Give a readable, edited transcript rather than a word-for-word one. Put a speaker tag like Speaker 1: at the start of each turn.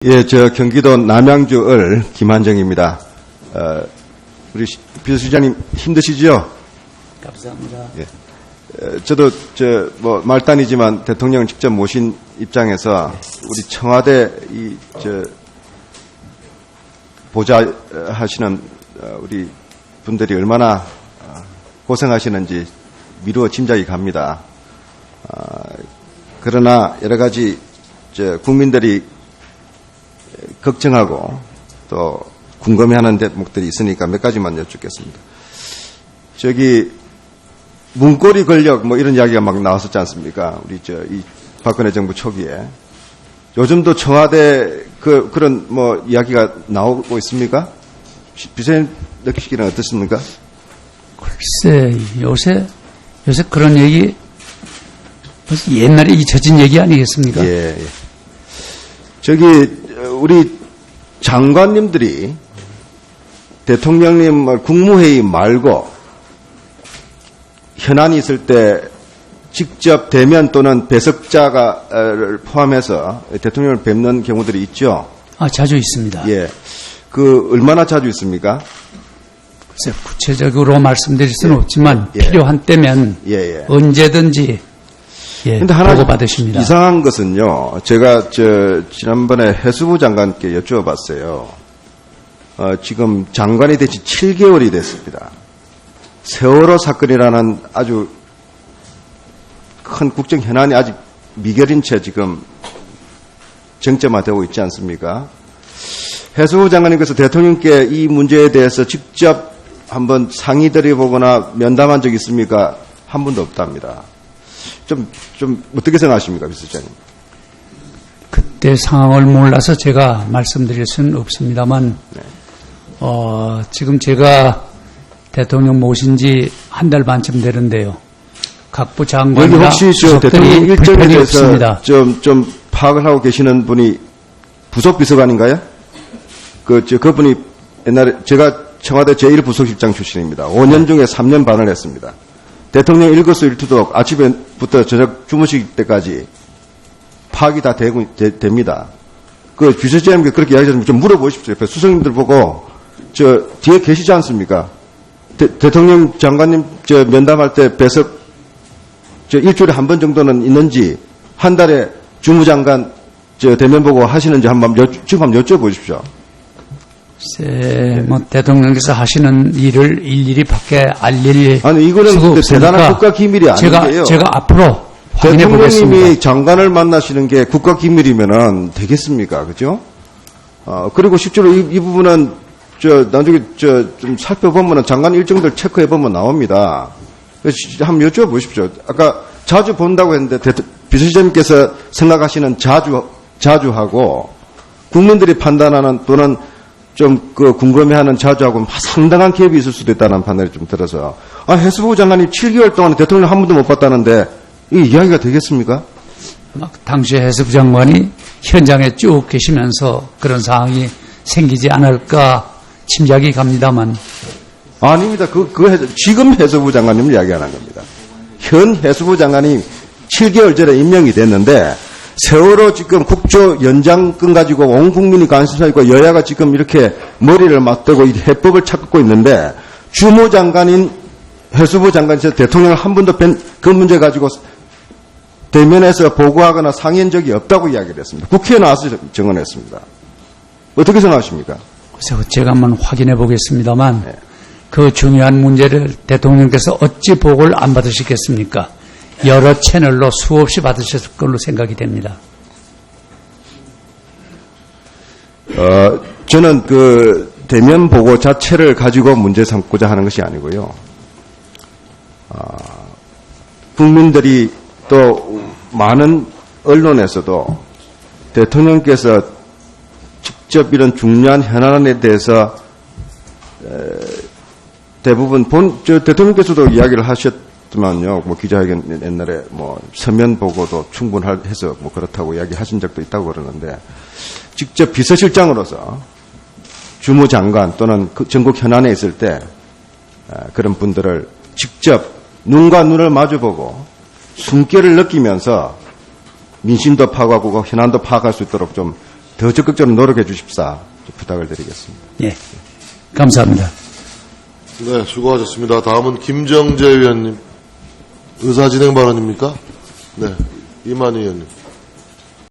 Speaker 1: 예, 저 경기도 남양주을 김한정입니다. 우리 비서실장님 힘드시죠?
Speaker 2: 감사합니다.
Speaker 1: 예. 저도 말단이지만 대통령을 직접 모신 입장에서 우리 청와대 보좌하시는 우리 분들이 얼마나 고생하시는지 미루어 짐작이 갑니다. 그러나 여러 가지 국민들이 걱정하고 또 궁금해하는 대목들이 있으니까 몇 가지만 여쭙겠습니다. 문고리 권력 이런 이야기가 막 나왔었지 않습니까? 우리 이 박근혜 정부 초기에 요즘도 청와대 그런 이야기가 나오고 있습니까? 비서님 느끼시기는 어떻습니까?
Speaker 2: 글쎄 요새 그런 얘기 옛날에 잊혀진 얘기 아니겠습니까?
Speaker 1: 예. 우리 장관님들이 대통령님 국무회의 말고 현안이 있을 때 직접 대면 또는 배석자를 포함해서 대통령을 뵙는 경우들이 있죠?
Speaker 2: 자주 있습니다.
Speaker 1: 예. 얼마나 자주 있습니까?
Speaker 2: 글쎄, 구체적으로 말씀드릴 수는 없지만
Speaker 1: 예.
Speaker 2: 필요한 때면 언제든지
Speaker 1: 근데 하나
Speaker 2: 보고받으십니다.
Speaker 1: 이상한 것은요, 제가 지난번에 해수부 장관께 여쭈어봤어요. 지금 장관이 된 지 7개월이 됐습니다. 세월호 사건이라는 아주 큰 국정 현안이 아직 미결인 채 지금 쟁점화되고 있지 않습니까? 해수부 장관님께서 대통령께 이 문제에 대해서 직접 한번 상의 드려보거나 면담한 적 있습니까? 한 번도 없답니다. 좀 어떻게 생각하십니까, 비서장님?
Speaker 2: 그때 상황을 몰라서 제가 말씀드릴 수는 없습니다만,
Speaker 1: 네.
Speaker 2: 지금 제가 대통령 모신 지 한 달 반쯤 되는데요. 각부 장관이나
Speaker 1: 여기 혹시 대통령 일정에 대해서
Speaker 2: 없습니다.
Speaker 1: 좀 파악을 하고 계시는 분이 부속 비서관인가요? 그분이 옛날에 제가 청와대 제1부속실장 출신입니다. 5년 중에 3년 반을 했습니다. 대통령 일거수일투족 아침부터 저녁 주무실 때까지 파악이 다 됩니다. 비서실장님께 그렇게 이야기하시면 좀 물어보십시오. 옆에 수석님들 보고 뒤에 계시지 않습니까? 대통령 장관님 면담할 때 배석 일주일에 한 번 정도는 있는지 한 달에 주무장관 대면 보고 하시는지 지금 한번 여쭤보십시오.
Speaker 2: 글쎄, 대통령께서 하시는 일을 일일이 밖에 알릴
Speaker 1: 아니 이거는 대단한 국가 기밀이 아닌데요.
Speaker 2: 제가 앞으로 확인해 보겠습니다.
Speaker 1: 대통령님이 장관을 만나시는 게 국가 기밀이면은 되겠습니까, 그죠? 그리고 실제로 이 부분은 나중에 좀 살펴보면은 장관 일정들 체크해 보면 나옵니다. 한번 여쭤보십시오. 아까 자주 본다고 했는데 비서실장님께서 생각하시는 자주하고 국민들이 판단하는 또는 궁금해하는 자주하고 상당한 갭이 있을 수도 있다는 판단이 좀 들어서. 해수부 장관이 7개월 동안 대통령 한 번도 못 봤다는데, 이 이야기가 되겠습니까?
Speaker 2: 당시 해수부 장관이 현장에 쭉 계시면서 그런 상황이 생기지 않을까 짐작이 갑니다만.
Speaker 1: 아닙니다. 지금 해수부 장관님을 이야기하는 겁니다. 현 해수부 장관이 7개월 전에 임명이 됐는데, 세월호 지금 국조 연장권 가지고 온 국민이 관심사 있고 여야가 지금 이렇게 머리를 맞대고 이 해법을 찾고 있는데 주무장관인 해수부 장관이 대통령을 한 번도 그 문제 가지고 대면에서 보고하거나 상의한 적이 없다고 이야기를 했습니다. 국회에 나와서 증언했습니다. 어떻게 생각하십니까?
Speaker 2: 그래서 제가 한번 확인해 보겠습니다만
Speaker 1: 네.
Speaker 2: 그 중요한 문제를 대통령께서 어찌 보고를 안 받으시겠습니까? 여러 채널로 수없이 받으셨을 걸로 생각이 됩니다.
Speaker 1: 저는 대면 보고 자체를 가지고 문제 삼고자 하는 것이 아니고요. 국민들이 또 많은 언론에서도 대통령께서 직접 이런 중요한 현안에 대해서 대부분 대통령께서도 이야기를 하셨지만요. 기자회견 옛날에 서면 보고도 충분해서 그렇다고 이야기하신 적도 있다고 그러는데 직접 비서실장으로서 주무장관 또는 전국 현안에 있을 때 그런 분들을 직접 눈과 눈을 마주보고 숨결을 느끼면서 민심도 파악하고 현안도 파악할 수 있도록 좀 더 적극적으로 노력해 주십사 부탁을 드리겠습니다.
Speaker 2: 예. 감사합니다.
Speaker 3: 네, 수고하셨습니다. 다음은 김정재 의원님. 의사진행 발언입니까? 네, 이만희 의원님.